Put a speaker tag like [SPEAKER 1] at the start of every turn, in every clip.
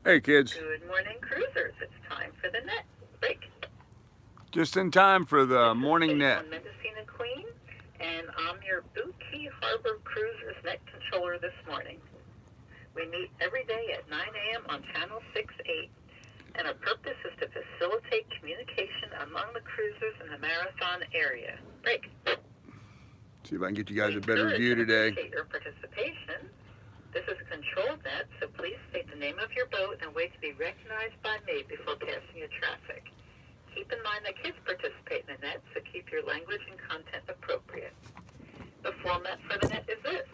[SPEAKER 1] Hey, kids.
[SPEAKER 2] Good morning, cruisers. It's time for the net break.
[SPEAKER 1] Just in time for the morning net.
[SPEAKER 2] I'm Mendocino Queen, and I'm your Boot Key Harbor Cruisers net controller this morning. We meet every day at 9 a.m. on Channel 6-8, and our purpose is to facilitate communication among the cruisers in the Marathon area. Break.
[SPEAKER 1] See if I can get you guys a better view today.
[SPEAKER 2] Appreciate your participation. This is a controlled net, so please state the name of your boat and wait to be recognized by me before passing your traffic. Keep in mind that kids participate in the net, so keep your language and content appropriate. The format for the net is this.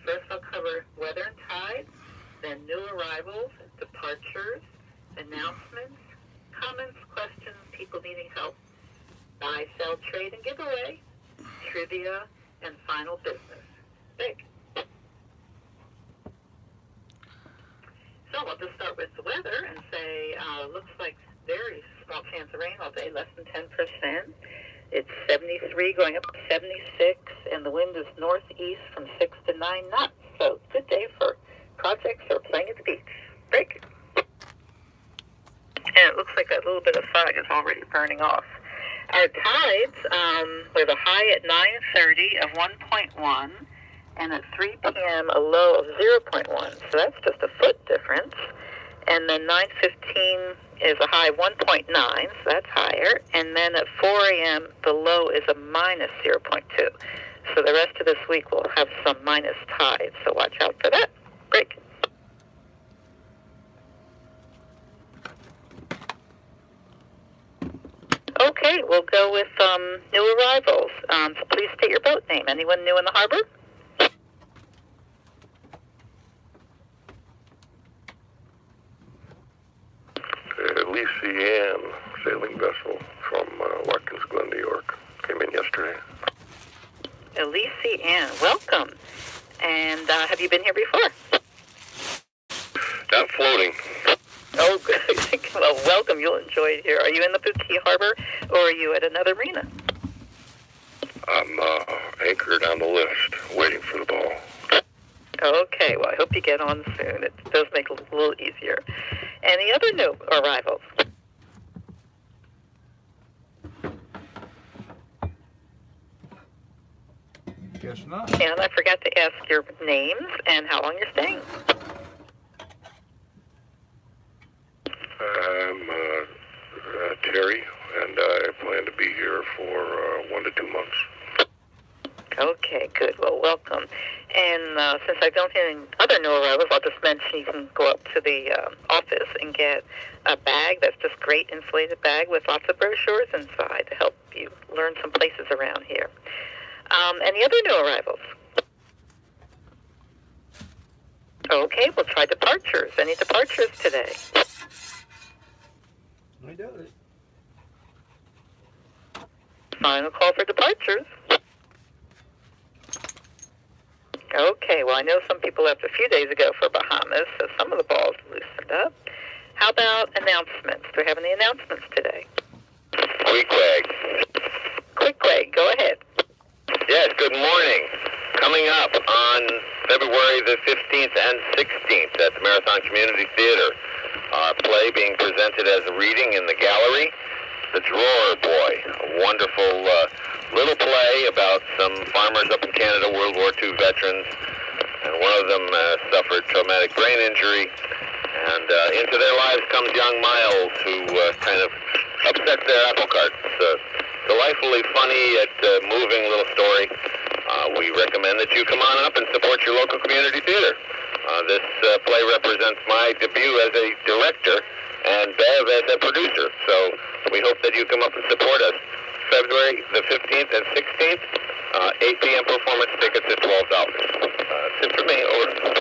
[SPEAKER 2] First, I'll cover weather and tides, then new arrivals, departures, announcements, comments, questions, people needing help, buy, sell, trade, and giveaway, trivia, and final business. Big. So I'll just start with the weather and say, looks like very small chance of rain all day, less than 10%. It's 73 going up to 76, and the wind is northeast from 6 to 9 knots. So good day for projects or playing at the beach. Break. And it looks like that little bit of fog is already burning off. Our tides, we have a high at 9:30 of 1.1. And at 3 p.m., a low of 0.1. So that's just a foot difference. And then 9:15 is a high 1.9, so that's higher. And then at 4 a.m., the low is a minus 0.2. So the rest of this week we'll have some minus tides, so watch out for that. Break. Okay, we'll go with new arrivals. So please state your boat name. Anyone new in the harbor?
[SPEAKER 3] Ann, sailing vessel from Watkins Glen, New York. Came in yesterday.
[SPEAKER 2] Elise Ann, welcome. And have you been here before?
[SPEAKER 3] Not floating.
[SPEAKER 2] Oh, good. Well, welcome. You'll enjoy it here. Are you in the Boot Key Harbor, or are you at another marina?
[SPEAKER 3] I'm anchored on the list, waiting for the ball.
[SPEAKER 2] Okay, well, I hope you get on soon. It does make it a little easier. Any other new arrivals?
[SPEAKER 1] Guess not.
[SPEAKER 2] And I forgot to ask your names and how long you're staying.
[SPEAKER 3] I'm Terry, and I plan to be here for 1 to 2 months.
[SPEAKER 2] Okay, good. Well, welcome. And since I don't have any other new arrivals, I'll just mention you can go up to the office and get a bag that's just great insulated bag with lots of brochures inside to help you learn some places around here. Any other new arrivals? Okay, we'll try departures. Any departures today?
[SPEAKER 1] I doubt it.
[SPEAKER 2] Final call for departures. Okay, well, I know some people left a few days ago for Bahamas, so some of the balls loosened up. How about announcements? Do we have any announcements today? Quick, go ahead.
[SPEAKER 4] Yes, good morning. Coming up on February the 15th and 16th at the Marathon Community Theater, our play being presented as a reading in the gallery, The Drawer Boy, a wonderful little play about some farmers up in Canada, World War II veterans, and one of them suffered traumatic brain injury, and into their lives comes young Miles, who kind of upsets their apple cart. Delightfully funny yet moving little story. We recommend that you come on up and support your local community theater. This play represents my debut as a director and Bev as a producer, so we hope that you come up and support us. February the 15th and 16th, 8 p.m. performance tickets at $12. That's it for me. Over.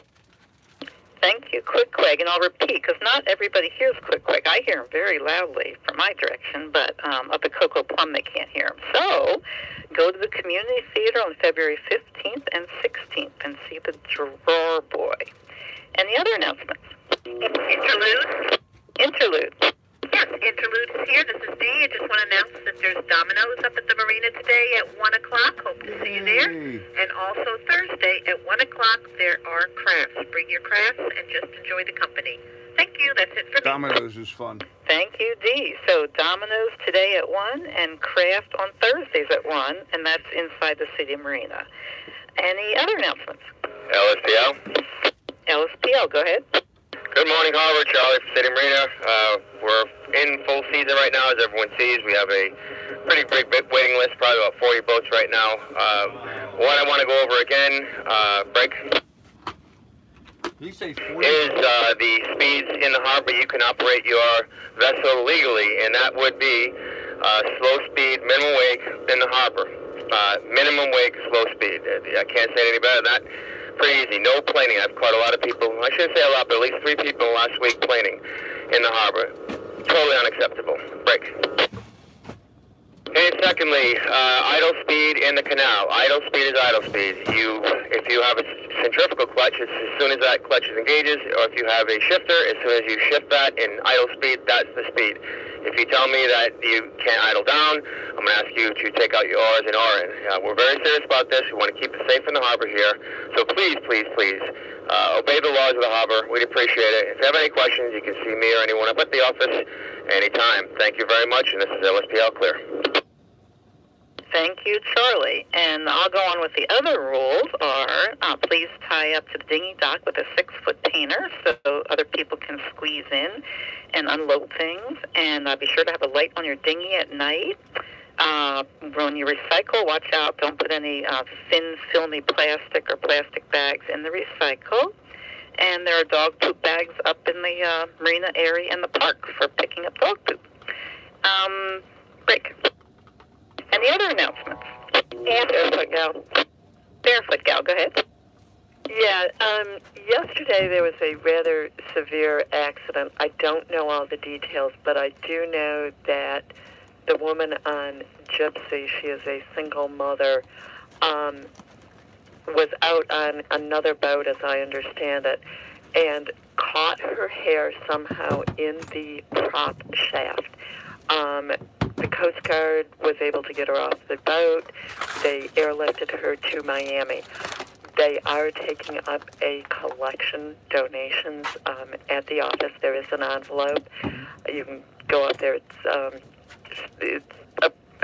[SPEAKER 2] Thank you, Quick, and I'll repeat, because not everybody hears Quick. I hear him very loudly from my direction, but up at Cocoa Plum they can't hear him. So go to the Community Theater on February 15th and 16th and see The Drawer Boy. Any other announcements? Interlude. Yes, Interlude is here. This is Dee. I just want to announce that there's Domino's up at the marina today at 1 o'clock. Hope to see you there. And also Thursday at 1 o'clock, there are crafts. Bring your crafts and just enjoy the company. Thank you. That's it for me.
[SPEAKER 1] Domino's is fun.
[SPEAKER 2] Thank you, Dee. So Domino's today at 1 and Craft on Thursdays at 1, and that's inside the City Marina. Any other announcements?
[SPEAKER 4] LSPL.
[SPEAKER 2] LSPL, go ahead.
[SPEAKER 4] Good morning, Harbor. Charlie from City Marina. We're in full season right now, as everyone sees. We have a pretty big waiting list, probably about 40 boats right now. What I want to go over again, break,
[SPEAKER 1] Did you say 40?
[SPEAKER 4] is the speeds in the harbor you can operate your vessel legally, and that would be slow speed, minimum wake in the harbor. Minimum wake, slow speed. I can't say it any better than that. Pretty easy. No planing. I've caught a lot of people. I shouldn't say a lot, but at least 3 people last week planing in the harbor. Totally unacceptable. Break. And secondly, idle speed in the canal. Idle speed is idle speed. If you have a centrifugal clutch, it's as soon as that clutch engages, or if you have a shifter, as soon as you shift that in idle speed, that's the speed. If you tell me that you can't idle down, I'm going to ask you to take out your oars and oar in. We're very serious about this. We want to keep it safe in the harbor here. So please, please, please, obey the laws of the harbor. We'd appreciate it. If you have any questions, you can see me or anyone up at the office anytime. Thank you very much, and this is LSPL Clear.
[SPEAKER 2] Thank you, Charlie. And I'll go on with the other rules are please tie up to the dinghy dock with a 6-foot painter so other people can squeeze in and unload things. And be sure to have a light on your dinghy at night. When you recycle, watch out. Don't put any thin, filmy plastic or plastic bags in the recycle. And there are dog poop bags up in the marina area in the park for picking up dog poop. Break. Any other announcements? Barefoot Gal. Barefoot Gal, go ahead.
[SPEAKER 5] Yeah, yesterday there was a rather severe accident. I don't know all the details, but I do know that the woman on Gypsy, she is a single mother, was out on another boat, as I understand it, and caught her hair somehow in the prop shaft. The Coast Guard was able to get her off the boat. They airlifted her to Miami. They are taking up a collection, donations at the office. There is an envelope. You can go up there. It's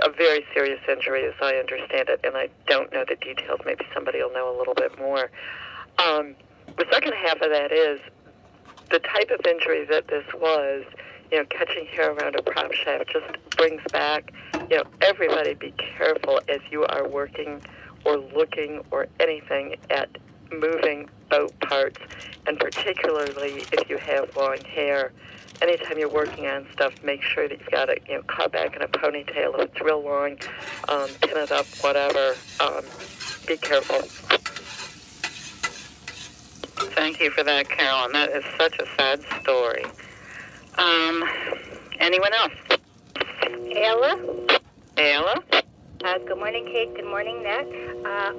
[SPEAKER 5] a very serious injury, as I understand it, and I don't know the details. Maybe somebody will know a little bit more. The second half of that is the type of injury that this was. Catching hair around a prop shaft just brings back, everybody be careful as you are working or looking or anything at moving boat parts, and particularly if you have long hair. Anytime you're working on stuff, make sure that you've got it, caught back in a ponytail. If it's real long, pin it up, whatever. Be careful.
[SPEAKER 2] Thank you for that, Carolyn. That is such a sad story. Anyone else? Ayla?
[SPEAKER 6] Good morning, Kate. Good morning, Nat.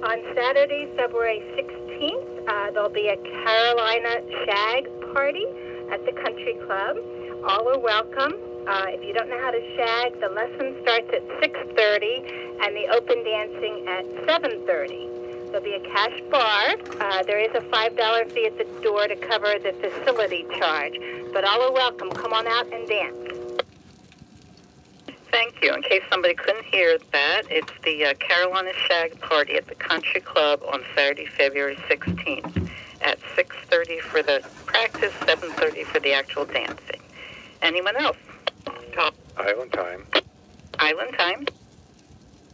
[SPEAKER 6] On Saturday, February 16th, there'll be a Carolina Shag party at the Country Club. All are welcome. If you don't know how to shag, the lesson starts at 6:30 and the open dancing at 7:30. There'll be a cash bar. There is a $5 fee at the door to cover the facility charge. But all are welcome. Come on out and dance.
[SPEAKER 2] Thank you. In case somebody couldn't hear that, it's the Carolina Shag Party at the Country Club on Saturday, February 16th at 6:30 for the practice, 7:30 for the actual dancing. Anyone else? Top.
[SPEAKER 3] Island time.
[SPEAKER 2] Island time.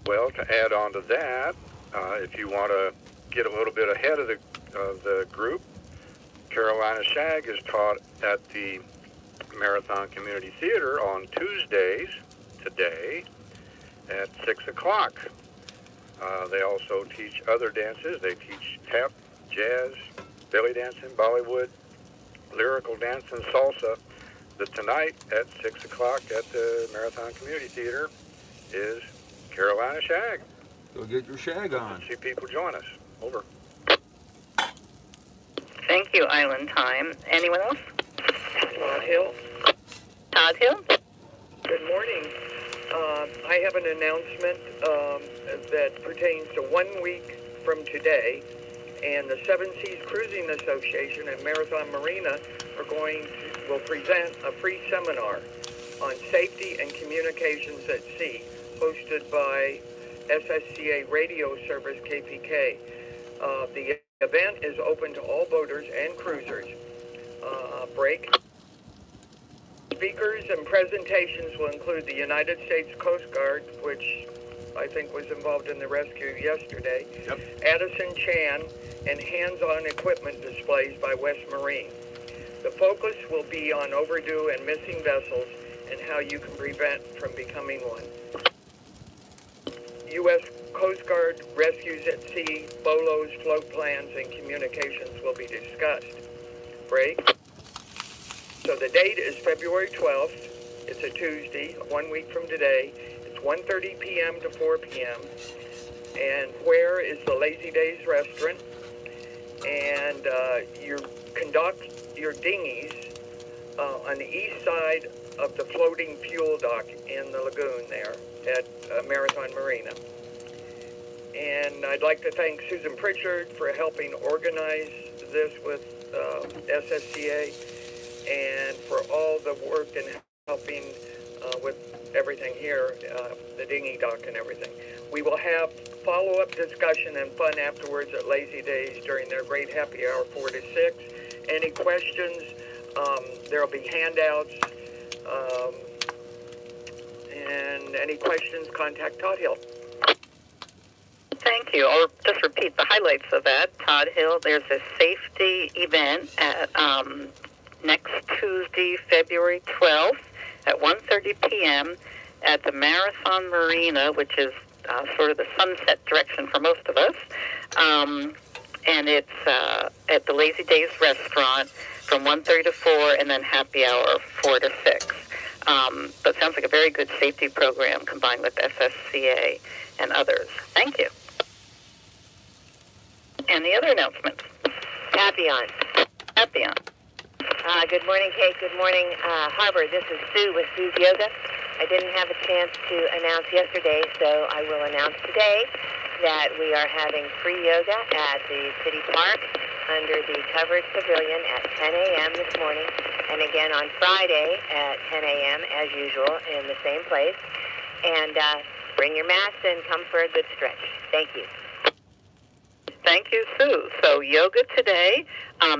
[SPEAKER 3] Well, to add on to that, if you want to get a little bit ahead of the group, Carolina Shag is taught at the Marathon Community Theater on Tuesdays, today, at 6 o'clock. They also teach other dances. They teach tap, jazz, belly dancing, Bollywood, lyrical dance, and salsa. But tonight at 6 o'clock at the Marathon Community Theater is Carolina Shag.
[SPEAKER 1] Go get your shag on.
[SPEAKER 3] See people join us. Over.
[SPEAKER 2] Thank you, Island Time. Anyone else?
[SPEAKER 7] Todd Hill.
[SPEAKER 2] Todd Hill?
[SPEAKER 7] Good morning. I have an announcement that pertains to 1 week from today, and the Seven Seas Cruising Association and Marathon Marina will present a free seminar on safety and communications at sea, hosted by SSCA Radio Service KPK. The event is open to all boaters and cruisers. Break. Speakers and presentations will include the United States Coast Guard, which I think was involved in the rescue yesterday,
[SPEAKER 1] Yep.
[SPEAKER 7] Addison Chan, and hands-on equipment displays by West Marine. The focus will be on overdue and missing vessels and how you can prevent from becoming one. U.S. Coast Guard rescues at sea, BOLOs, float plans, and communications will be discussed. Break. So the date is February 12th. It's a Tuesday, 1 week from today. It's 1:30 p.m. to 4 p.m. And where is the Lazy Days restaurant? And you conduct your dinghies on the east side of the floating fuel dock in the lagoon there at Marathon Marina. And I'd like to thank Susan Pritchard for helping organize this with SSCA and for all the work and helping with everything here, the dinghy dock and everything. We will have follow-up discussion and fun afterwards at Lazy Days during their great happy hour, 4 to 6. Any questions? There will be handouts. And any questions, contact Todd Hill.
[SPEAKER 2] Thank you. I'll just repeat the highlights of that. Todd Hill, there's a safety event at next Tuesday, February 12th at 1:30 p.m. at the Marathon Marina, which is sort of the sunset direction for most of us. And it's at the Lazy Days restaurant from 1:30 to 4, and then happy hour 4 to 6. So it sounds like a very good safety program combined with SSCA and others. Thank you. And the other announcements?
[SPEAKER 8] Happy on.
[SPEAKER 2] Happy on.
[SPEAKER 8] Good morning, Kate. Good morning, Harbor. This is Sue with Sue's Yoga. I didn't have a chance to announce yesterday, so I will announce today that we are having free yoga at the City Park under the covered pavilion at 10 a.m. this morning, and again on Friday at 10 a.m. as usual in the same place. And bring your mats and come for a good stretch. Thank you.
[SPEAKER 2] Thank you, Sue. So yoga today.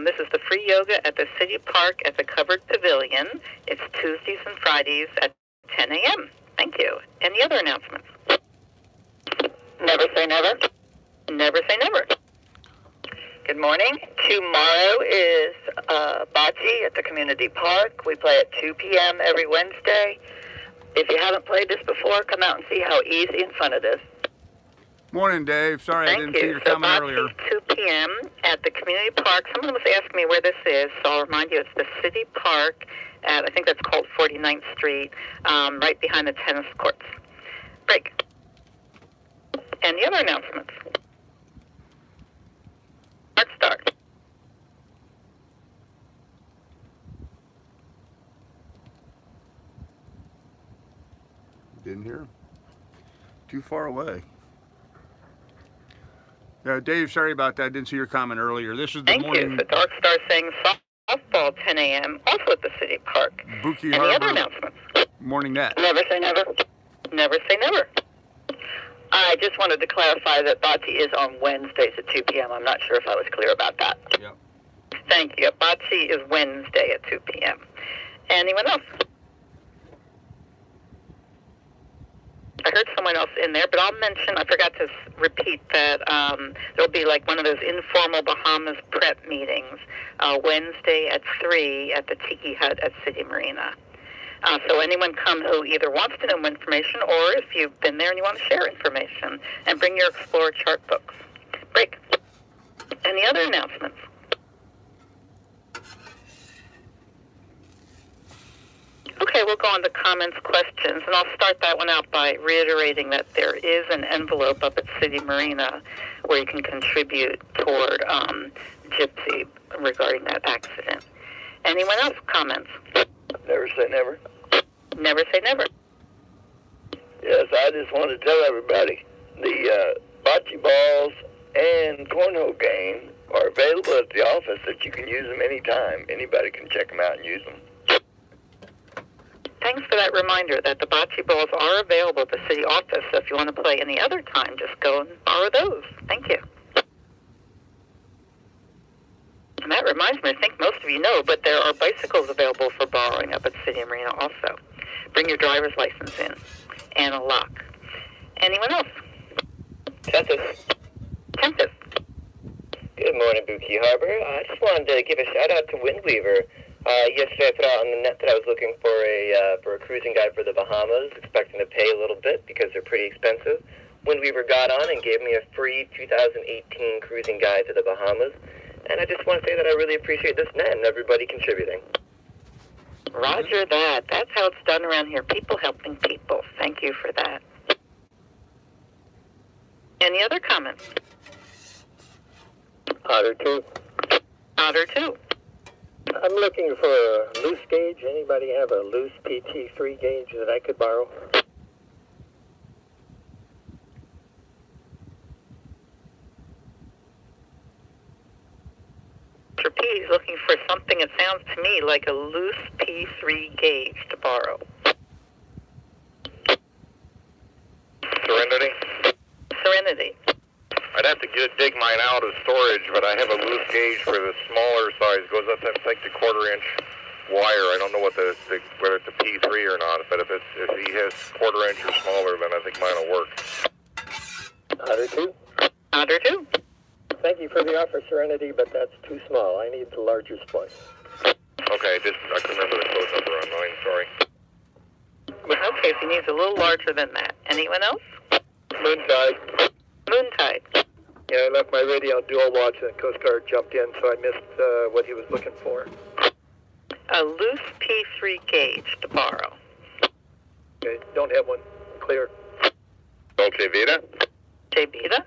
[SPEAKER 2] This is the free yoga at the City Park at the covered pavilion. It's Tuesdays and Fridays at 10 a.m. Thank you. Any other announcements? Never say never. Never say never. Good morning. Tomorrow is bocce at the community park. We play at 2 p.m. every Wednesday. If you haven't played this before, come out and see how easy and fun it is.
[SPEAKER 1] Morning, Dave. Sorry I didn't see your
[SPEAKER 2] So
[SPEAKER 1] comment earlier.
[SPEAKER 2] 2 p.m. at the community park. Someone was asking me where this is, so I'll remind you it's the City Park at, I think that's called 49th Street, right behind the tennis courts. Break. And the other announcements? Start.
[SPEAKER 1] Didn't hear. Too far away. Dave, sorry about that. I didn't see your comment earlier. This is the morning.
[SPEAKER 2] Thank you. So Dark Star saying softball 10 a.m. also at the City Park.
[SPEAKER 1] Buki
[SPEAKER 2] Any
[SPEAKER 1] Harbor.
[SPEAKER 2] other announcements?
[SPEAKER 1] Morning net.
[SPEAKER 2] Never say never. Never say never. I just wanted to clarify that bocce is on Wednesdays at 2 p.m. I'm not sure if I was clear about that.
[SPEAKER 1] Yep.
[SPEAKER 2] Thank you. Bocce is Wednesday at 2 p.m. Anyone else? I heard someone else in there, but I'll mention, I forgot to repeat that there'll be like one of those informal Bahamas prep meetings Wednesday at 3 at the Tiki Hut at City Marina. So anyone come who either wants to know more information or if you've been there and you want to share information, and bring your Explorer chart books. Break. Any other announcements? Okay, we'll go on to comments, questions, and I'll start that one out by reiterating that there is an envelope up at City Marina where you can contribute toward Gypsy regarding that accident. Anyone else comments?
[SPEAKER 9] Never say never.
[SPEAKER 2] Never say never.
[SPEAKER 9] Yes, I just want to tell everybody the bocce balls and cornhole game are available at the office that you can use them anytime. Anybody can check them out and use them.
[SPEAKER 2] Thanks for that reminder that the bocce balls are available at the city office. So if you want to play any other time, just go and borrow those. Thank you. And that reminds me, I think most of you know, but there are bicycles available for borrowing up at City Marina also. Bring your driver's license in and a lock. Anyone else?
[SPEAKER 10] Tempest.
[SPEAKER 2] Tempest.
[SPEAKER 10] Good morning, Buki Harbor. I just wanted to give a shout out to Windweaver. Yesterday I put out on the net that I was looking for a cruising guide for the Bahamas, expecting to pay a little bit because they're pretty expensive. Windweaver got on and gave me a free 2018 cruising guide to the Bahamas. And I just want to say that I really appreciate this net and everybody contributing.
[SPEAKER 2] Roger that. That's how it's done around here. People helping people. Thank you for that. Any other comments?
[SPEAKER 11] Otter 2.
[SPEAKER 2] Otter 2.
[SPEAKER 11] I'm looking for a loose gauge. Anybody have a loose PT3 gauge that I could borrow?
[SPEAKER 2] Mr. P is looking for something that sounds to me like a loose P3 gauge to borrow.
[SPEAKER 3] Serenity?
[SPEAKER 2] Serenity.
[SPEAKER 3] I'd have to dig mine out of storage, but I have a loose gauge for the smaller size. Goes up to like the 1/4 inch wire. I don't know what whether it's a P3 or not, but if he has 1/4 inch or smaller, then I think mine will work.
[SPEAKER 11] Otter 2.
[SPEAKER 2] Otter 2.
[SPEAKER 11] Thank you for the offer, Serenity, but that's too small. I need the larger splice.
[SPEAKER 3] Okay, I can remember the code number on mine, sorry.
[SPEAKER 2] Okay, so he needs a little larger than that. Anyone else?
[SPEAKER 11] Moontide.
[SPEAKER 2] Moontide.
[SPEAKER 11] Yeah, I left my radio on dual watch and the Coast Guard jumped in, so I missed what he was looking for.
[SPEAKER 2] A loose P3 gauge to borrow.
[SPEAKER 11] Okay, don't have one. Clear.
[SPEAKER 3] Dolce Vita?
[SPEAKER 2] Vita?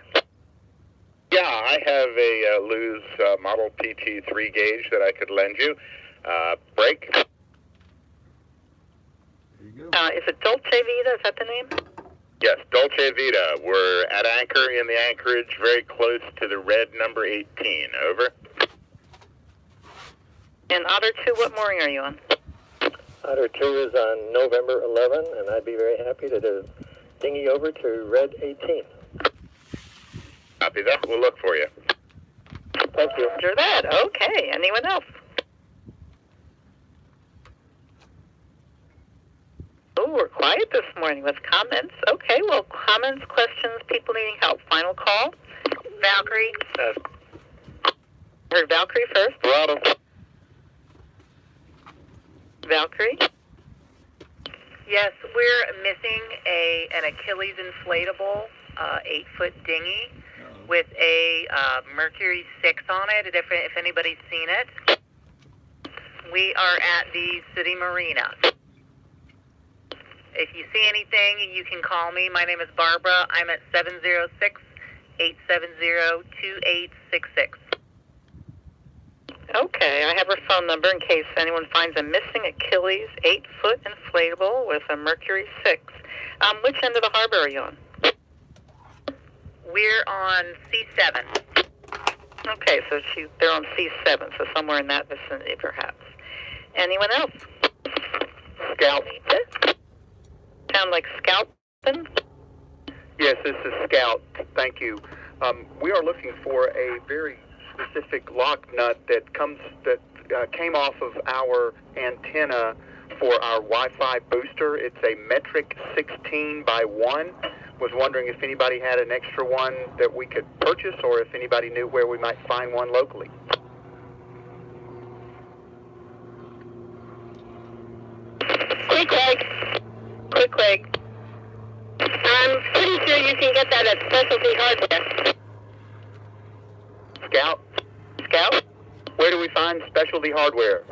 [SPEAKER 3] Yeah, I have a loose model PT3 gauge that I could lend you. Break?
[SPEAKER 1] There you go.
[SPEAKER 2] Is it Dolce Vita? Is that the name?
[SPEAKER 3] Yes, Dolce Vita. We're at anchor in the anchorage, very close to the red number 18. Over.
[SPEAKER 2] And Otter 2, what mooring are you on?
[SPEAKER 11] Otter 2 is on November 11, and I'd be very happy to dinghy over to red 18.
[SPEAKER 3] Copy that. We'll look for you.
[SPEAKER 11] Thank you.
[SPEAKER 2] Roger that. Okay. Anyone else? Oh, we're quiet this morning with comments. Okay, well, comments, questions, people needing help. Final call. Valkyrie. Heard Valkyrie first.
[SPEAKER 3] Rado.
[SPEAKER 2] Valkyrie.
[SPEAKER 12] Yes, we're missing an Achilles inflatable 8-foot dinghy with a Mercury 6 on it, if anybody's seen it. We are at the City Marina. If you see anything, you can call me. My name is Barbara. I'm at 706-870-2866.
[SPEAKER 2] Okay, I have her phone number in case anyone finds a missing Achilles 8-foot inflatable with a Mercury 6. Which end of the harbor are you on?
[SPEAKER 12] We're on C7.
[SPEAKER 2] Okay, so they're on C7, so somewhere in that vicinity, perhaps. Anyone else?
[SPEAKER 13] Scout.
[SPEAKER 2] Sound like scalping?
[SPEAKER 13] Yes, this is Scout. Thank you. We are looking for a very specific lock nut that came off of our antenna for our Wi-Fi booster. It's a metric 16 by 1. Was wondering if anybody had an extra one that we could purchase, or if anybody knew where we might find one locally.
[SPEAKER 8] Quick. I'm pretty sure you can get that at Specialty Hardware.
[SPEAKER 13] Scout? Where do we find Specialty Hardware?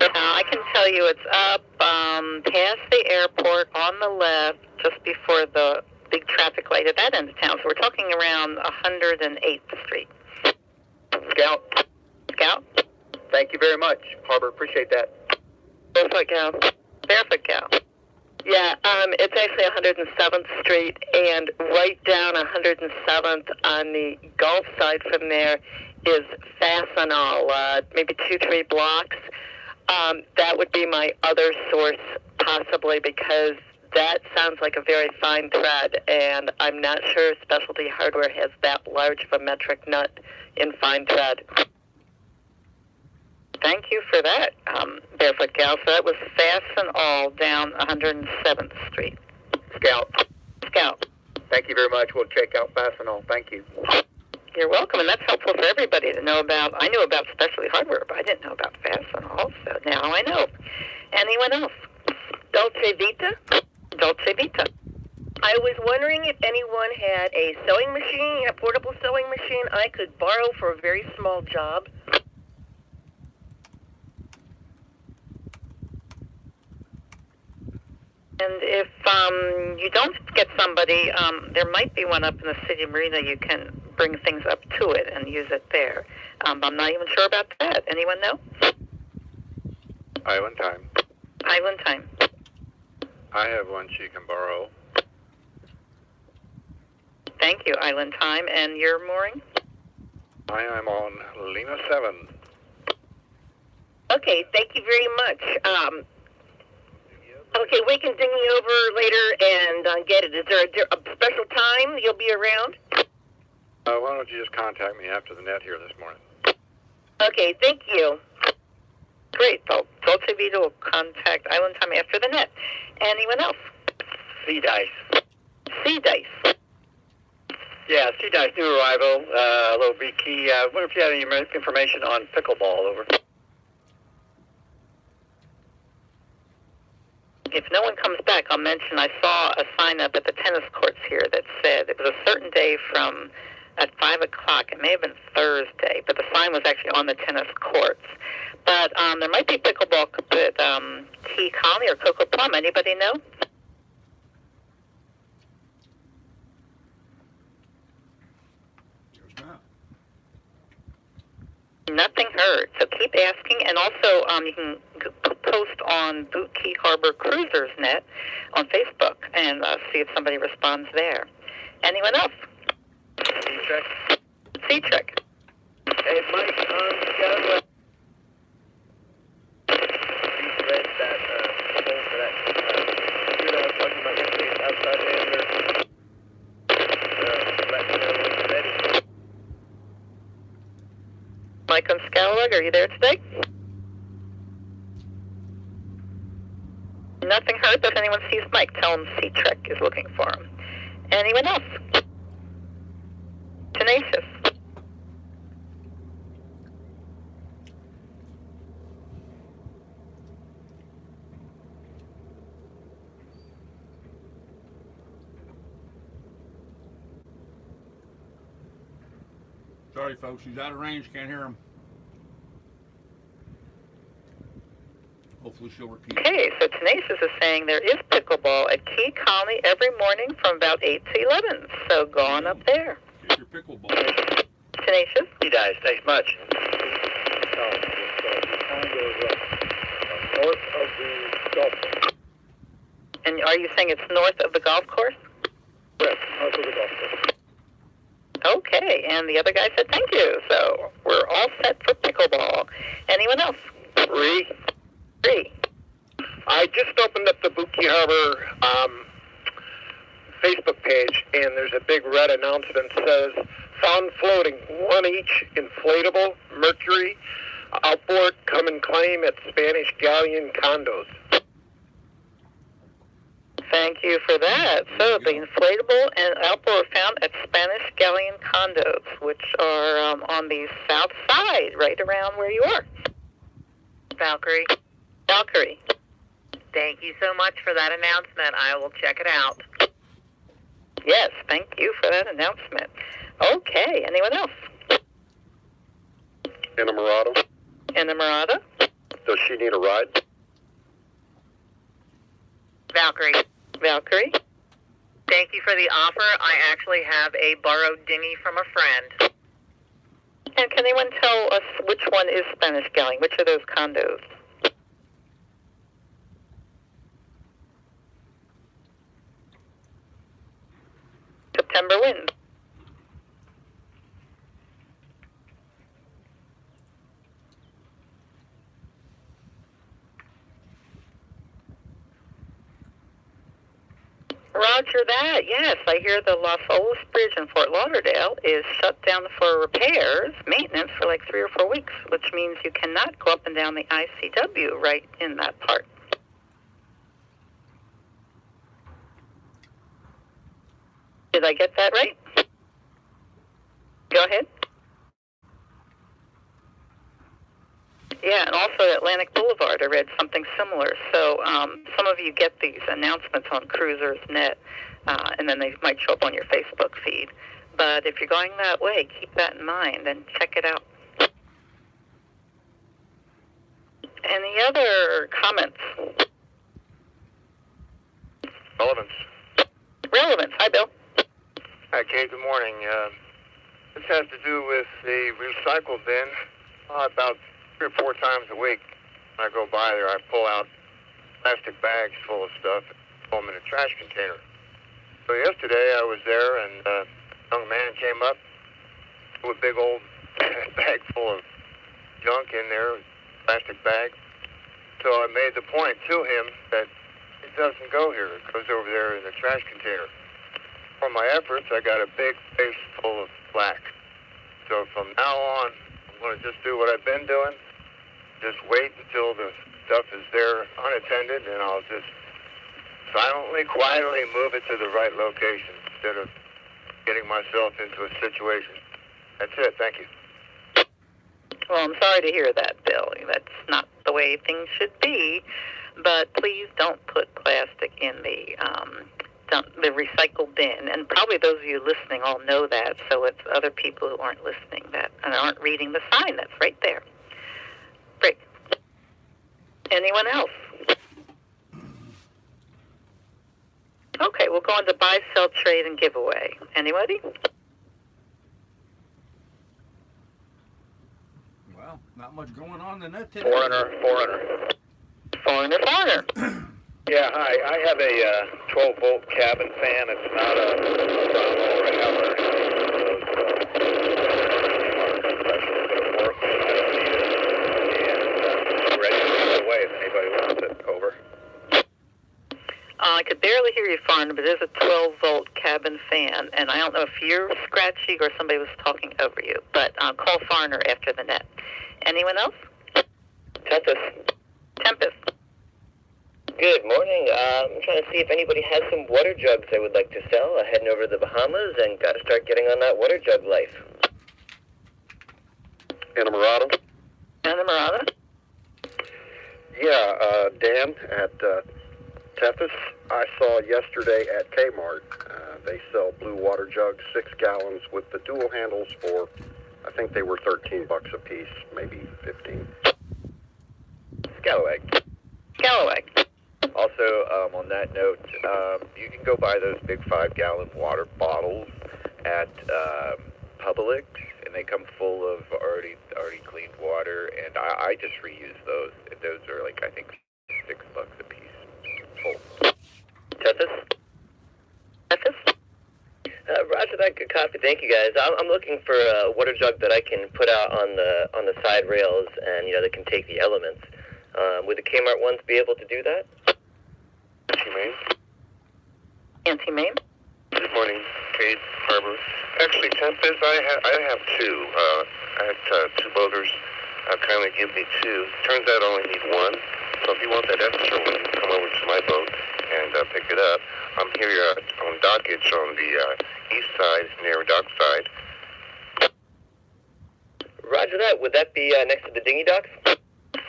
[SPEAKER 2] I can tell you it's up past the airport on the left, just before the big traffic light at that end of town. So we're talking around 108th Street.
[SPEAKER 13] Scout?
[SPEAKER 2] Thank you very much,
[SPEAKER 13] Harbor. Appreciate that.
[SPEAKER 2] Barefoot gal.
[SPEAKER 5] Yeah, it's actually 107th Street, and right down 107th on the Gulf side from there is Fastenal, maybe 2-3 blocks. That would be my other source, possibly, because that sounds like a very fine thread, and I'm not sure Specialty Hardware has that large of a metric nut in fine thread. Thank you for that, Barefoot Gal. So that was Fastenal down 107th Street. Scout.
[SPEAKER 13] Thank you very much. We'll check out Fastenal. Thank you.
[SPEAKER 5] You're welcome, and that's helpful for everybody to know about. I knew about Specialty Hardware, but I didn't know about Fastenal, so now I know. Anyone else? Dolce Vita? Dolce Vita.
[SPEAKER 14] I was wondering if anyone had a sewing machine, a portable sewing machine I could borrow for a very small job.
[SPEAKER 5] And if you don't get somebody, there might be one up in the city marina. You can bring things up to it and use it there. I'm not even sure about that. Anyone know?
[SPEAKER 3] Island Time.
[SPEAKER 5] Island Time.
[SPEAKER 3] I have one she can borrow.
[SPEAKER 5] Thank you, Island Time. And you're mooring?
[SPEAKER 3] I am on Lima 7.
[SPEAKER 14] Okay, thank you very much. Okay, we can ding you over later and get it. Is there a special time you'll be around?
[SPEAKER 3] Why don't you just contact me after the net here this morning?
[SPEAKER 14] Okay, thank you.
[SPEAKER 5] Great. Well, Dolce Vita will contact Island Time after the net. Anyone else?
[SPEAKER 11] Sea Dice.
[SPEAKER 5] Sea Dice.
[SPEAKER 11] Yeah, Sea Dice, new arrival, low V key. I wonder if you have any information on pickleball, over.
[SPEAKER 5] If no one comes back, I'll mention I saw a sign up at the tennis courts here that said it was a certain day from at 5 o'clock. It may have been Thursday, but the sign was actually on the tennis courts. But there might be pickleball with Key Colony or Cocoa Plum. Anybody know? Nothing heard. So keep asking, and also you can post on Boot Key Harbor Cruisers Net on Facebook and see if somebody responds there. Anyone else?
[SPEAKER 11] Sea-Trek.
[SPEAKER 5] Sea-Trek.
[SPEAKER 11] Hey, Mike, Scuba. You read that thing for that dude I was talking about yesterday outside there. Let me know when you're ready.
[SPEAKER 5] Mike on Scalawag, are you there today? Nothing heard, but if anyone sees Mike, tell him Sea-Trek is looking for him. Anyone else? Tenacious.
[SPEAKER 1] Sorry, folks, he's out of range, can't hear him. Hopefully she'll repeat.
[SPEAKER 5] Okay, so Tenacious is saying there is pickleball at Key Colony every morning from about 8 to 11. So go on up there.
[SPEAKER 1] Get your pickleball.
[SPEAKER 5] Tenacious.
[SPEAKER 11] Sea Dice, thanks much. North of the golf course.
[SPEAKER 5] And are you saying it's north of the golf course?
[SPEAKER 11] Yes, north of the golf course.
[SPEAKER 5] Okay, and the other guy said thank you. So we're all set for pickleball. Anyone else?
[SPEAKER 15] Three.
[SPEAKER 13] I just opened up the Boot Key Harbor Facebook page, and there's a big red announcement that says, found floating, one each, inflatable, Mercury, outboard, come and claim at Spanish Galleon Condos.
[SPEAKER 5] Thank you for that. So the inflatable and outboard are found at Spanish Galleon Condos, which are on the south side, right around where you are.
[SPEAKER 12] Valkyrie. Thank you so much for that announcement. I will check it out.
[SPEAKER 5] Yes, thank you for that announcement. Okay, anyone else? Enamorado?
[SPEAKER 15] Does she need a ride?
[SPEAKER 12] Valkyrie. Thank you for the offer. I actually have a borrowed dinghy from a friend.
[SPEAKER 5] And can anyone tell us which one is Spanish Galleon? Which of those condos?
[SPEAKER 12] September winds. Roger that. Yes, I hear the Las Olas Bridge in Fort Lauderdale is shut down for repairs, maintenance for like 3 or 4 weeks, which means you cannot go up and down the ICW right in that part. Did I get that right? Go ahead. Yeah, and also Atlantic Boulevard, I read something similar. So some of you get these announcements on Cruisers.net, and then they might show up on your Facebook feed. But if you're going that way, keep that in mind and check it out. Any other comments?
[SPEAKER 16] Relevance.
[SPEAKER 12] Relevance. Hi, Bill.
[SPEAKER 16] Hi, Kate. Good morning. This has to do with the recycle bin. About 3 or 4 times a week when I go by there, I pull out plastic bags full of stuff and throw them in a trash container. So yesterday I was there, and a young man came up with a big old bag full of junk in there, plastic bag. So I made the point to him that it doesn't go here. It goes over there in the trash container. For my efforts, I got a big face full of black. So from now on, I'm going to just do what I've been doing. Just wait until the stuff is there unattended, and I'll just silently, quietly move it to the right location instead of getting myself into a situation. That's it. Thank you.
[SPEAKER 12] Well, I'm sorry to hear that, Bill. That's not the way things should be. But please don't put plastic in the recycle bin. And probably those of you listening all know that, so it's other people who aren't listening that and aren't reading the sign that's right there. Great. Anyone else? Okay, we'll go on to buy, sell, trade, and giveaway. Anybody?
[SPEAKER 1] Well, not much going on in that today.
[SPEAKER 16] Foreigner. Yeah, hi. I have a 12-volt cabin fan. It's not a Brahma or a Heller. It'll work. I don't need it. And I'm ready to give it away if anybody wants it. Over.
[SPEAKER 12] I could barely hear you, Farner, but it is a 12-volt cabin fan, and I don't know if you're scratchy or somebody was talking over you, but call Farner after the net. Anyone else? Tempest.
[SPEAKER 10] Good morning. I'm trying to see if anybody has some water jugs they would like to sell. I'm heading over to the Bahamas and got to start getting on that water jug life.
[SPEAKER 15] Anamorada? Yeah, Dan at Tethys. I saw yesterday at Kmart, they sell blue water jugs, 6 gallons with the dual handles for, I think they were $13 a piece, maybe 15.
[SPEAKER 10] Scalawag.
[SPEAKER 16] Also, on that note, you can go buy those big 5-gallon water bottles at Publix, and they come full of already cleaned water, and I just reuse those. Those are like, I think, $6 a piece. Full.
[SPEAKER 10] Tethys? Roger that. Good copy. Thank you, guys. I'm looking for a water jug that I can put out on the side rails, and that can take the elements. Would the Kmart ones be able to do that?
[SPEAKER 12] Nancy Main.
[SPEAKER 16] Good morning, Kate, Harbor. Actually, Tempest, I have 2. I have 2 boaters. Kindly give me 2. Turns out I only need 1. So if you want that extra one, come over to my boat and pick it up. I'm here on dockage on the east side, near dockside.
[SPEAKER 10] Roger that. Would that be next to the dinghy docks?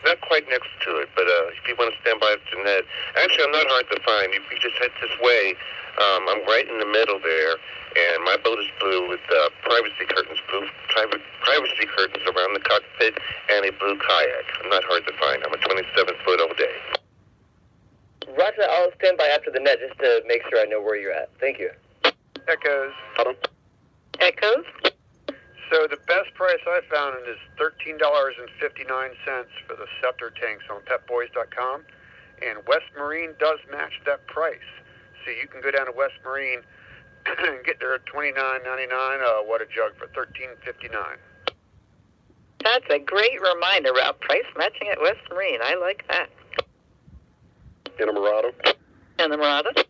[SPEAKER 16] Not quite next to it, but if you want to stand by the net. Actually, I'm not hard to find. If you just head this way, I'm right in the middle there, and my boat is blue with privacy curtains around the cockpit and a blue kayak. I'm not hard to find. I'm a 27-foot all day.
[SPEAKER 10] Roger, I'll stand by after the net just to make sure I know where you're at. Thank you.
[SPEAKER 17] Echoes.
[SPEAKER 12] Echoes?
[SPEAKER 17] So the best price I found is $13.59 for the Scepter tanks on PetBoys.com, and West Marine does match that price. So you can go down to West Marine Get there at $29.99. Water jug for $13.59.
[SPEAKER 2] That's a great reminder about price matching at West Marine. I like that.
[SPEAKER 15] Inamorado?
[SPEAKER 2] Inamorado?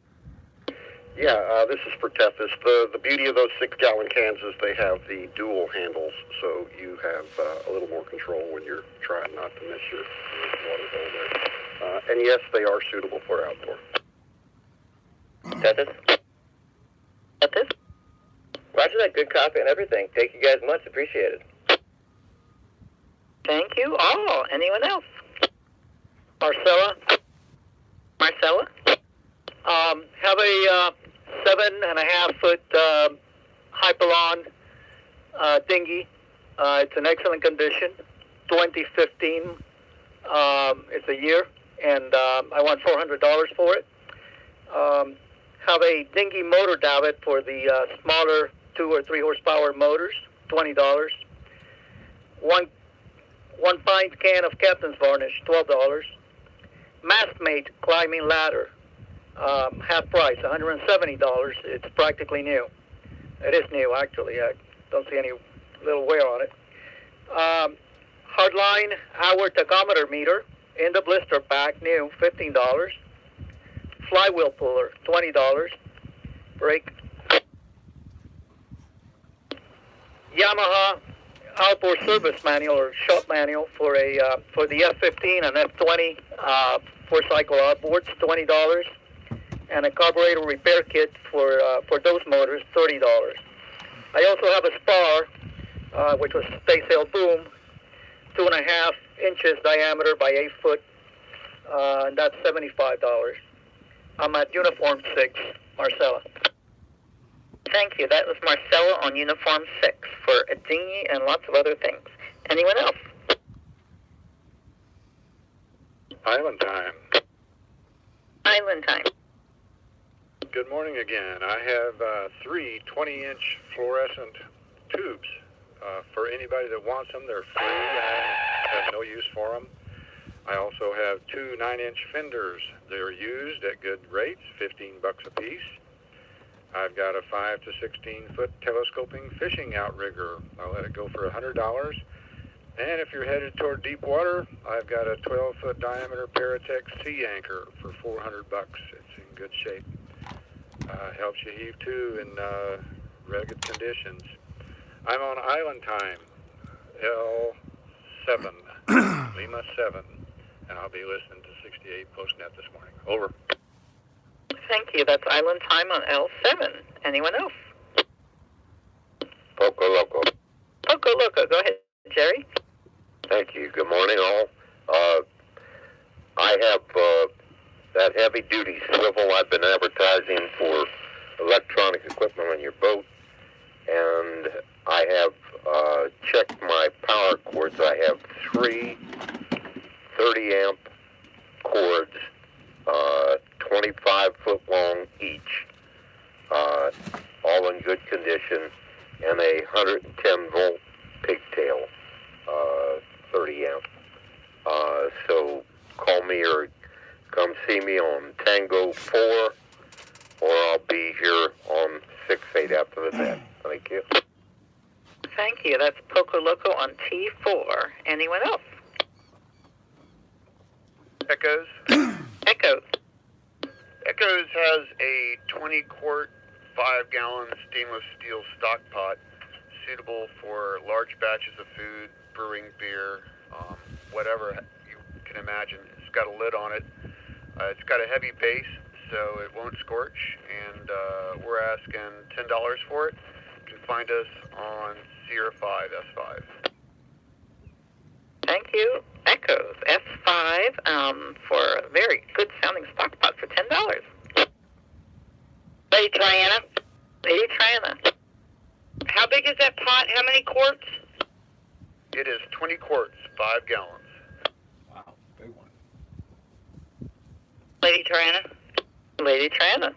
[SPEAKER 15] Yeah, this is for Tethys. The beauty of those 6-gallon cans is they have the dual handles, so you have a little more control when you're trying not to miss your water hole there. And yes, they are suitable for outdoor.
[SPEAKER 10] Tethys?
[SPEAKER 2] Tethys?
[SPEAKER 10] Roger that. Good copy and everything. Thank you guys much. Appreciate it.
[SPEAKER 2] Thank you all. Anyone else? Marcella? Marcella?
[SPEAKER 18] Have a 7.5-foot Hypalon dinghy. It's in excellent condition. 2015. It's a year, and I want $400 for it. Have a dinghy motor davit for the smaller 2 or 3 horsepower motors. $20. One pint can of Captain's Varnish, $12. Mastmate climbing ladder, half price, $170. It's practically new. It is new, actually. I don't see any little wear on it. Hardline hour tachometer meter in the blister pack, new, $15. Flywheel puller, $20. Brake. Yamaha outboard service manual or shop manual for the F15 and F20 four-cycle outboards, $20, and a carburetor repair kit for those motors, $30. I also have a spar, which was stay sail boom, 2.5 inches diameter by 8 foot, and that's $75. I'm at Uniform 6, Marcella.
[SPEAKER 2] Thank you. That was Marcella on Uniform 6 for a dinghy and lots of other things. Anyone else?
[SPEAKER 3] Island time.
[SPEAKER 2] Island time.
[SPEAKER 3] Good morning again. I have 3 20-inch fluorescent tubes. For anybody that wants them, they're free. I have no use for them. I also have 2 9-inch fenders. They're used at good rates, $15 a piece. I've got a 5 to 16-foot telescoping fishing outrigger. I'll let it go for $100. And if you're headed toward deep water, I've got a 12-foot diameter Paratex sea anchor for $400. It's in good shape. Helps you heave to in rugged conditions. I'm on Island time, L7, Lima 7, and I'll be listening to 68 PostNet this morning. Over.
[SPEAKER 2] Thank you. That's Island time on L7. Anyone else?
[SPEAKER 4] Poco Loco.
[SPEAKER 2] Poco Loco. Go ahead, Jerry.
[SPEAKER 4] Thank you. Good morning, all. I have that heavy-duty swivel I've been advertising for electronic equipment on your boat, and I have checked my power cords. I have 3 30-amp cords, 25-foot long each, all in good condition, and a 110-volt pigtail, 30-amp. So call me or come see me on Tango 4, or I'll be here on 6-8 after the net. Thank you.
[SPEAKER 2] Thank you. That's Poco Loco on T4. Anyone else?
[SPEAKER 17] Echoes.
[SPEAKER 2] Echoes.
[SPEAKER 17] Echoes has a 20-quart, 5-gallon stainless steel stock pot suitable for large batches of food, brewing beer, whatever you can imagine. It's got a lid on it. It's got a heavy base, so it won't scorch, and we're asking $10 for it. You can find us on Sierra 5, S5.
[SPEAKER 2] Thank you. Echoes, S5, for a very good sounding stock pot for $10.
[SPEAKER 14] Lady Triana?
[SPEAKER 2] Lady Triana.
[SPEAKER 14] How big is that pot? How many quarts?
[SPEAKER 17] It is 20 quarts, 5 gallons.
[SPEAKER 1] Wow, big one.
[SPEAKER 14] Lady Triana?
[SPEAKER 2] Lady Triana.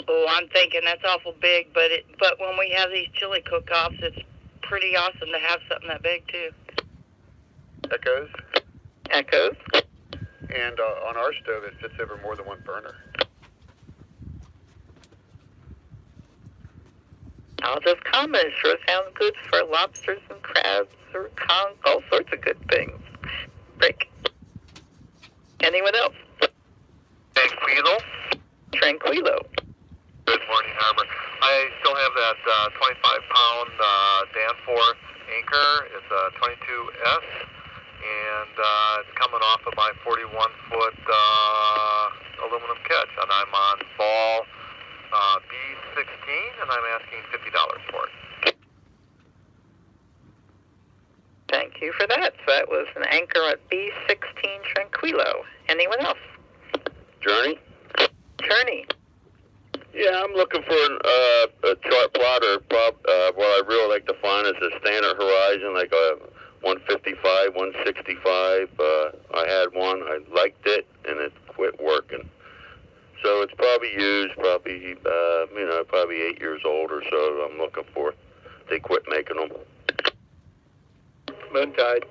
[SPEAKER 14] Oh, I'm thinking that's awful big, but when we have these chili cook-offs, it's pretty awesome to have something that big, too.
[SPEAKER 17] Echoes.
[SPEAKER 2] Echoes.
[SPEAKER 17] And on our stove, it fits over more than one burner.
[SPEAKER 5] I'll just comment. It sure sounds good for lobsters and crabs or conch, all sorts of good things. Rick? Anyone else?
[SPEAKER 19] Tranquilo.
[SPEAKER 5] Tranquilo.
[SPEAKER 19] Good morning, Harbor. I still have that 25-pound Danforth anchor. It's a 22S, and it's coming off of my 41-foot aluminum catch, and I'm on ball B16, and I'm asking $50 for it.
[SPEAKER 5] Thank you for that. So that was an anchor at B16 Tranquilo. Anyone else?
[SPEAKER 20] Journey?
[SPEAKER 5] Journey.
[SPEAKER 20] Yeah, I'm looking for a chart plot or what I really like to find is a standard horizon, like a 155, 165. I had one, I liked it, and it quit working. So it's probably used, probably 8 years old or so. I'm looking for. They quit making them.
[SPEAKER 18] Moontide.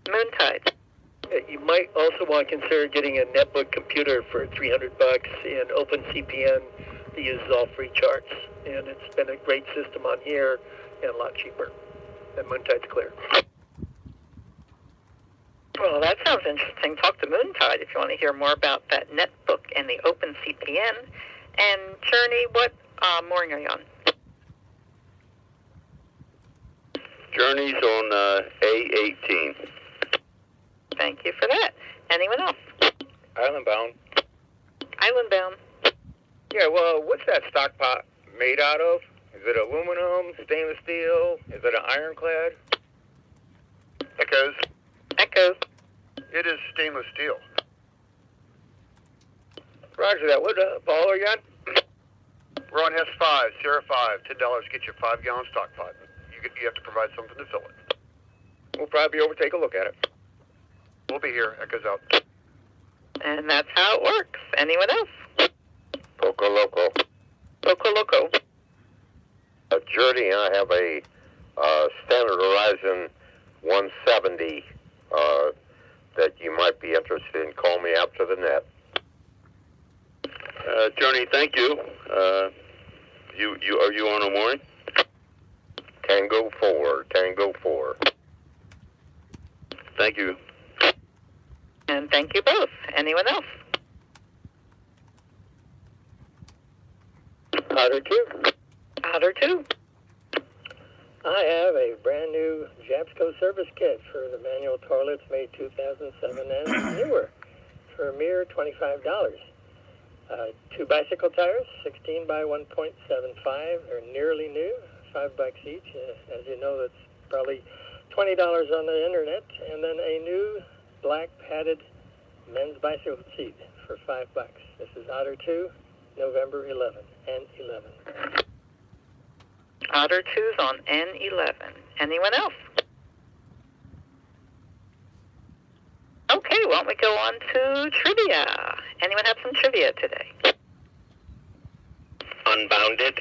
[SPEAKER 5] Moontide.
[SPEAKER 18] You might also want to consider getting a netbook computer for $300 and OpenCPN that uses all free charts. And it's been a great system on here and a lot cheaper. And Moontide's clear.
[SPEAKER 5] Well, that sounds interesting. Talk to Moontide if you want to hear more about that netbook and the OpenCPN. And Journey, what mooring are you on?
[SPEAKER 20] Journey's on A18.
[SPEAKER 5] Thank you for that. Anyone else?
[SPEAKER 21] Island bound.
[SPEAKER 5] Island bound.
[SPEAKER 21] Yeah, well, what's that stock pot made out of? Is it aluminum, stainless steel? Is it an ironclad?
[SPEAKER 17] Echoes.
[SPEAKER 5] Echoes.
[SPEAKER 17] It is stainless steel.
[SPEAKER 21] Roger that. What Paul are you on?
[SPEAKER 17] We're on S5, Sierra 5, $10 get you a 5-gallon stock pot. You have to provide something to fill it.
[SPEAKER 21] We'll probably be over to take a look at it.
[SPEAKER 17] We'll be here. Echoes out.
[SPEAKER 5] And that's how it works. Anyone else?
[SPEAKER 15] Poco Loco.
[SPEAKER 5] Poco Loco.
[SPEAKER 15] Journey, I have a Standard Horizon 170 that you might be interested in. Call me after the net.
[SPEAKER 20] Journey, thank you. Are you on a mooring?
[SPEAKER 15] Tango 4. Tango 4.
[SPEAKER 20] Thank you.
[SPEAKER 5] And thank you both. Anyone else?
[SPEAKER 11] Otter 2.
[SPEAKER 5] Otter 2.
[SPEAKER 11] I have a brand new Japsco service kit for the manual toilets made 2007 and newer for a mere $25. 2 bicycle tires, 16 by 1.75, are nearly new, $5 each. As you know, that's probably $20 on the internet. And then a new black padded men's bicycle seat for $5. This is Otter 2, November 11, N11.
[SPEAKER 5] Otter 2's on N11. Anyone else? Okay, why don't we go on to trivia? Anyone have some trivia today?
[SPEAKER 10] Unbounded.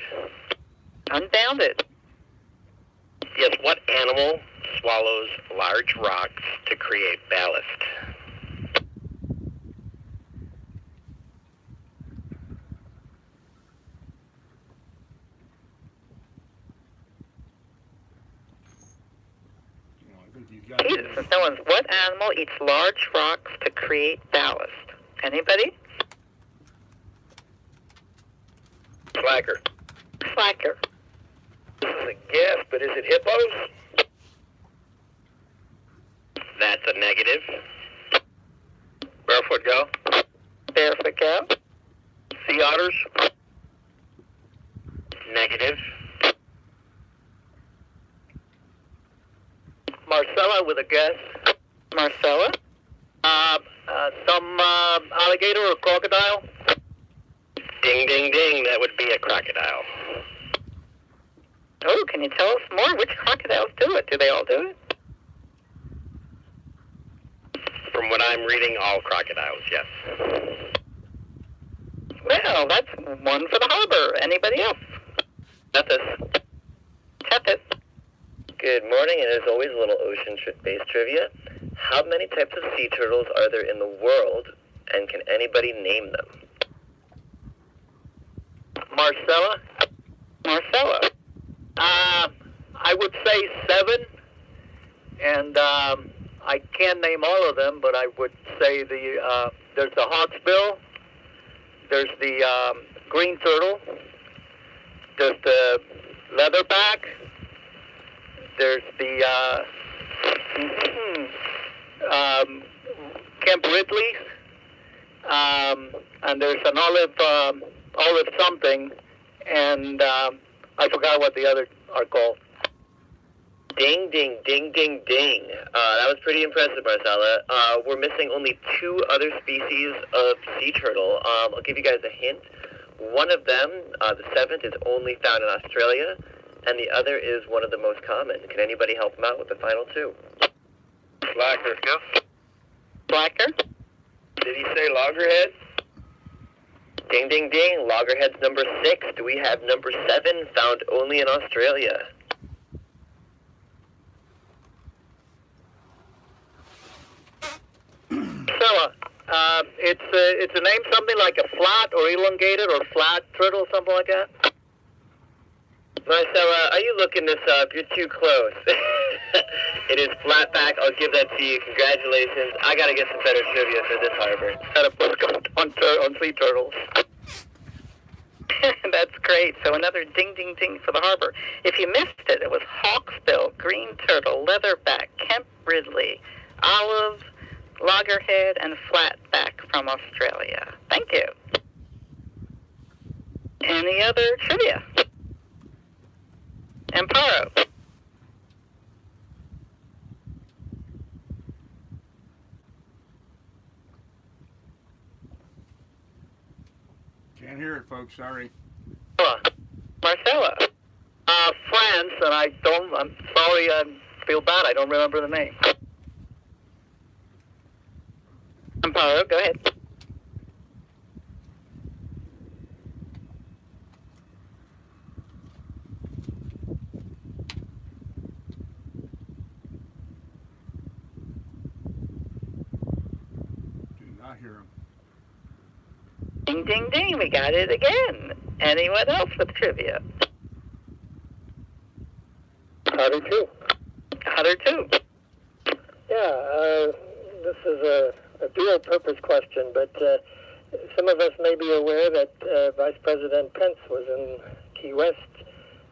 [SPEAKER 5] Unbounded.
[SPEAKER 10] Yes, what animal swallows large rocks to create ballast?
[SPEAKER 5] Jesus, since no one's, what animal eats large rocks to create ballast? Anybody?
[SPEAKER 10] Slacker.
[SPEAKER 5] Slacker.
[SPEAKER 10] This is a guess, but is it hippos? That's a negative. Barefoot gal.
[SPEAKER 5] Barefoot gal.
[SPEAKER 10] Sea otters. Negative.
[SPEAKER 18] Marcella with a guess.
[SPEAKER 5] Marcella?
[SPEAKER 18] Some alligator or crocodile?
[SPEAKER 10] Ding, ding, ding. That would be a crocodile.
[SPEAKER 5] Oh, can you tell us more? Which crocodiles do it? Do they all do it?
[SPEAKER 10] From what I'm reading, all crocodiles, yes.
[SPEAKER 5] Well, that's one for the harbor. Anybody else?
[SPEAKER 10] Tethys.
[SPEAKER 5] Tethys.
[SPEAKER 10] Good morning, and as always, a little ocean-based trivia. How many types of sea turtles are there in the world, and can anybody name them?
[SPEAKER 18] Marcella?
[SPEAKER 5] Marcella.
[SPEAKER 18] I would say 7, and I can't name all of them, but I would say there's the hawksbill, there's the green turtle, there's the leatherback, there's the Kemp Ridley, and there's an olive something, and I forgot what the other are called.
[SPEAKER 10] Ding, ding, ding, ding, ding. That was pretty impressive, Marcella. We're missing only 2 other species of sea turtle. I'll give you guys a hint. One of them, the 7th, is only found in Australia, and the other is one of the most common. Can anybody help them out with the final 2?
[SPEAKER 21] Slacker.
[SPEAKER 5] Slacker?
[SPEAKER 9] Did he say loggerhead?
[SPEAKER 10] Ding, ding, ding. Loggerhead's number 6. Do we have number 7, found only in Australia?
[SPEAKER 18] Marcella, it's a name something like a flat or elongated or flat turtle, something like that?
[SPEAKER 10] Marcella, are you looking this up? You're too close. It is flatback. I'll give that to you. Congratulations. I got to get some better trivia for this harbor.
[SPEAKER 18] Got a book on sea turtles.
[SPEAKER 5] That's great. So another ding, ding, ding for the harbor. If you missed it, it was hawksbill, green turtle, leatherback, Kemp Ridley, olive, loggerhead, and flatback from Australia. Thank you. Any other trivia? Amparo.
[SPEAKER 1] Can't hear it, folks. Sorry.
[SPEAKER 5] Marcella.
[SPEAKER 18] France, and I'm sorry, I feel bad. I don't remember the name.
[SPEAKER 5] Amparo, go ahead.
[SPEAKER 1] Do not hear him.
[SPEAKER 5] Ding, ding, ding. We got it again. Anyone else with trivia?
[SPEAKER 11] Otter 2.
[SPEAKER 5] Otter 2.
[SPEAKER 11] Yeah, this is a dual-purpose question, but some of us may be aware that Vice President Pence was in Key West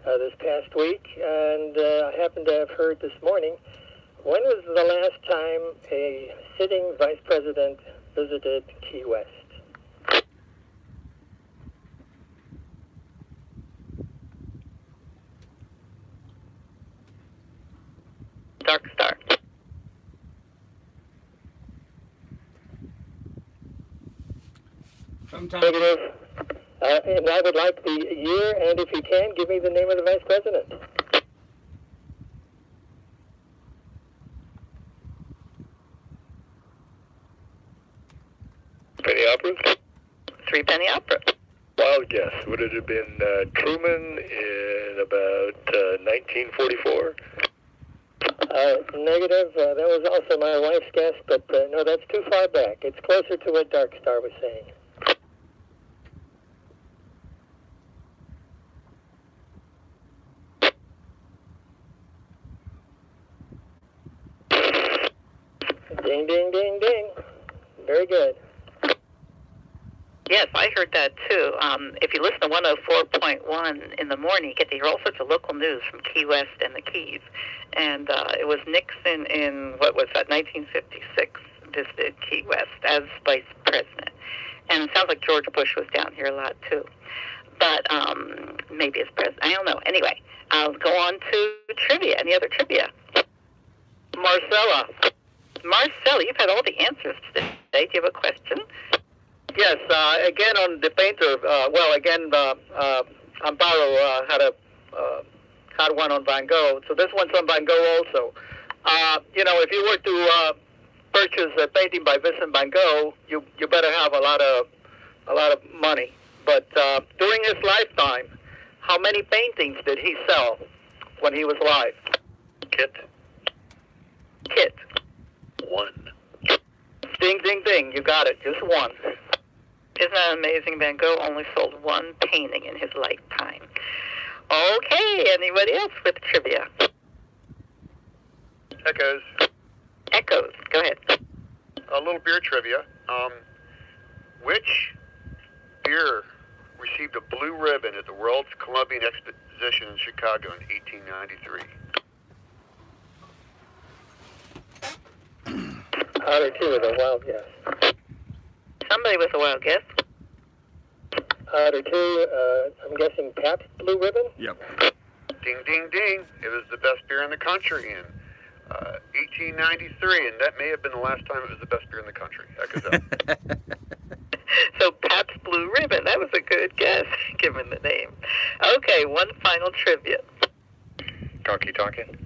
[SPEAKER 11] this past week, and I happen to have heard this morning, when was the last time a sitting Vice President visited Key West?
[SPEAKER 5] Dark Star.
[SPEAKER 1] Sometime.
[SPEAKER 11] Negative. And I would like the year, and if you can, give me the name of the Vice President.
[SPEAKER 9] Penny opera?
[SPEAKER 5] 3 penny opera.
[SPEAKER 9] Wild guess. Would it have been Truman in about 1944?
[SPEAKER 11] Negative. That was also my wife's guess, but no, that's too far back. It's closer to what Dark Star was saying. Ding, ding, ding, ding. Very good.
[SPEAKER 5] Yes, I heard that too. If you listen to 104.1 in the morning, you get to hear all sorts of local news from Key West and the Keys. And it was Nixon in, 1956, visited Key West as vice president. And it sounds like George Bush was down here a lot too. But maybe as president, I don't know. Anyway, I'll go on to trivia. Any other trivia?
[SPEAKER 18] Marcella.
[SPEAKER 5] Marcella, you've had all the answers today. Do you have a question?
[SPEAKER 18] Yes, again on the painter, Amparo had one on Van Gogh, so this one's on Van Gogh also. If you were to purchase a painting by Vincent Van Gogh, you better have a lot of money. But during his lifetime, how many paintings did he sell when he was alive?
[SPEAKER 9] Kit. 1.
[SPEAKER 18] Ding, ding, ding. You got it. Just 1.
[SPEAKER 5] Isn't that amazing? Van Gogh only sold 1 painting in his lifetime. Okay, anybody else with trivia?
[SPEAKER 17] Echoes.
[SPEAKER 5] Echoes, go ahead.
[SPEAKER 17] A little beer trivia. Which beer received a blue ribbon at the World's Columbian Exposition in Chicago in 1893?
[SPEAKER 11] Otter 2 with a wild guess.
[SPEAKER 5] Somebody with a wild guess.
[SPEAKER 11] Otter 2, I'm guessing Pabst Blue Ribbon?
[SPEAKER 1] Yep.
[SPEAKER 17] Ding, ding, ding. It was the best beer in the country in 1893, and that may have been the last time it was the best beer in the country. Echoes out.
[SPEAKER 5] So Pabst Blue Ribbon, that was a good guess, given the name. Okay, one final trivia.
[SPEAKER 9] Honky Tonkin.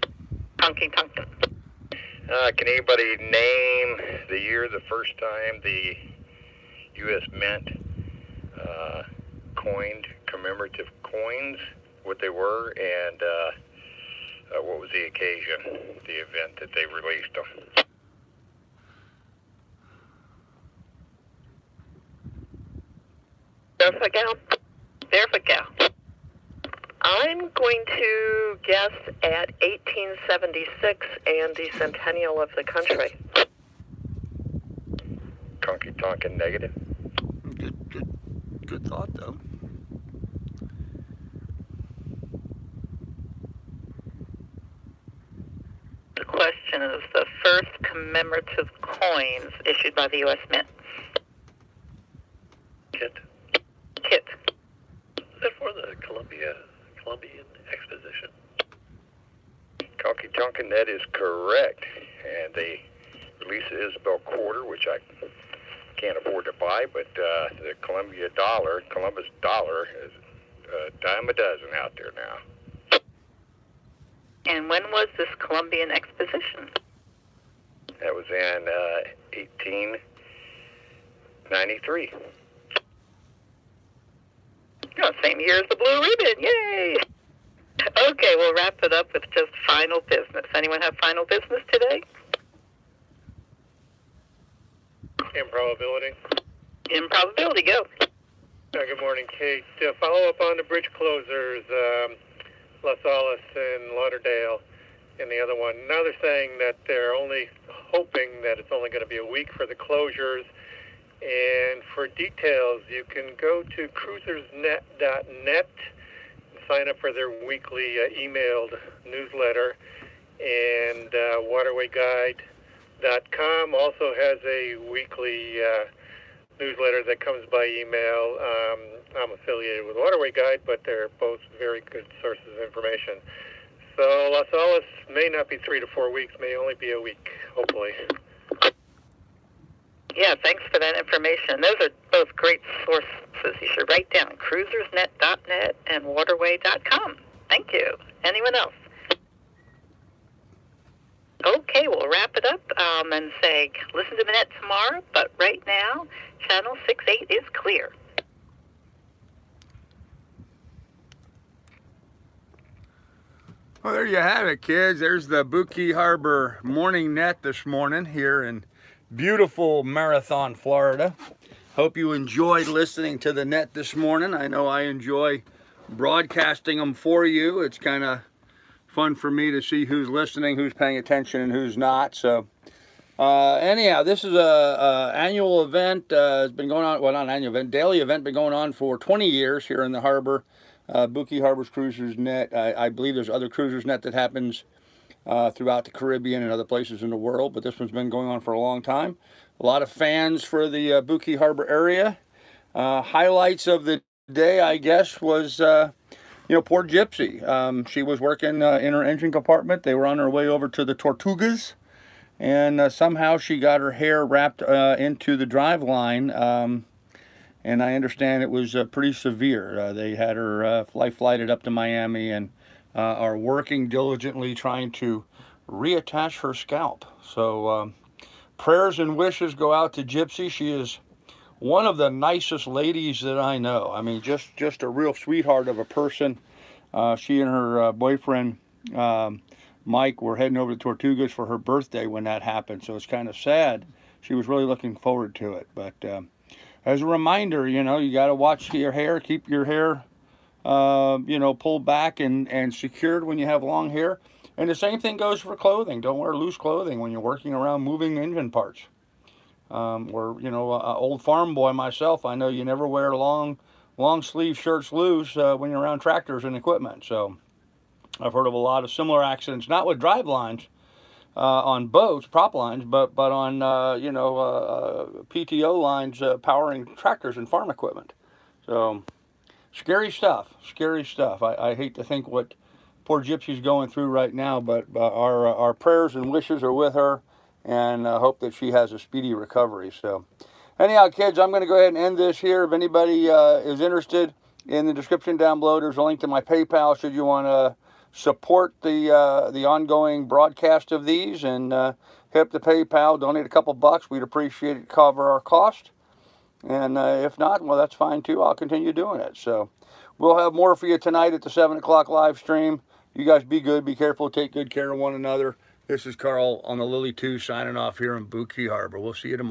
[SPEAKER 5] Honky Tonkin.
[SPEAKER 9] Can anybody name the year the first time the U.S. Mint coined commemorative coins, what they were, and what was the occasion, the event that they released them?
[SPEAKER 5] Verifical. I'm going to guess at 1876 and the centennial of the country.
[SPEAKER 9] Honky Tonkin negative.
[SPEAKER 1] Good thought, though.
[SPEAKER 5] The question is the first commemorative coins issued by the U.S. Mint.
[SPEAKER 9] Kit.
[SPEAKER 5] Kit.
[SPEAKER 9] Is that for the Columbian Exposition? Honky Tonkin, that is correct. And they released the Isabel quarter, which I can't afford to buy, but the Columbus dollar is a dime a dozen out there now.
[SPEAKER 5] And when was this Columbian Exposition?
[SPEAKER 9] That was in 1893.
[SPEAKER 5] Oh, same year as the Blue Ribbon. Yay! Okay, we'll wrap it up with just final business. Anyone have final business today?
[SPEAKER 11] Improbability.
[SPEAKER 5] Improbability, go.
[SPEAKER 11] Good morning, Kate. Follow up on the bridge closers, La Salas and Lauderdale, and the other one. Now they're saying that they're only hoping that it's only going to be a week for the closures. And for details, you can go to cruisersnet.net and sign up for their weekly emailed newsletter. And waterwayguide.com also has a weekly newsletter that comes by email. I'm affiliated with Waterway Guide, but they're both very good sources of information. So Las Salas may not be 3 to 4 weeks, may only be a week, hopefully.
[SPEAKER 5] Yeah, thanks for that information. Those are both great sources you should write down. Cruisersnet.net and waterway.com. Thank you. Anyone else? Okay, we'll wrap it up and say listen to the net tomorrow, but right now, channel 68 is clear.
[SPEAKER 1] Well, there you have it, kids. There's the Bookie Harbor morning net this morning here in beautiful Marathon, Florida. Hope you enjoyed listening to the net this morning. I know I enjoy broadcasting them for you. It's kind of fun for me to see who's listening, who's paying attention, and who's not. So anyhow, this is a annual event. It's been going on, well, not an annual event, daily event, been going on for 20 years here in the harbor. Bookie Harbor's Cruisers Net. I believe there's other Cruisers Net that happens throughout the Caribbean and other places in the world, but this one's been going on for a long time. A lot of fans for the Bookie Harbor area. Highlights of the day, I guess, was poor Gypsy. She was working in her engine compartment. They were on their way over to the Tortugas, and somehow she got her hair wrapped into the drive line, and I understand it was pretty severe. They had her flighted up to Miami and are working diligently trying to reattach her scalp. So prayers and wishes go out to Gypsy. She is one of the nicest ladies that I know. I mean, just a real sweetheart of a person. She and her boyfriend, Mike, were heading over to Tortugas for her birthday when that happened. So it's kind of sad. She was really looking forward to it. But as a reminder, you got to watch your hair, keep your hair you know, pulled back and secured when you have long hair. And the same thing goes for clothing. Don't wear loose clothing when you're working around moving engine parts. Or, you know, an old farm boy myself, I know you never wear long sleeve shirts loose when you're around tractors and equipment. So I've heard of a lot of similar accidents, not with drive lines on boats, prop lines, but on, you know, PTO lines powering tractors and farm equipment. So scary stuff, scary stuff. I hate to think what poor Gypsy's going through right now, but our prayers and wishes are with her, and hope that she has a speedy recovery. So anyhow, kids, I'm going to go ahead and end this here. If anybody is interested, in the description down below, there's a link to my PayPal should you want to support the ongoing broadcast of these, and hit up the PayPal, donate a couple bucks. We'd appreciate it to cover our cost. And if not, well, that's fine too. I'll continue doing it. So we'll have more for you tonight at the 7 o'clock live stream. You guys be good, be careful, take good care of one another. This is Carl on the Lily 2 signing off here in Buki Harbor. We'll see you tomorrow.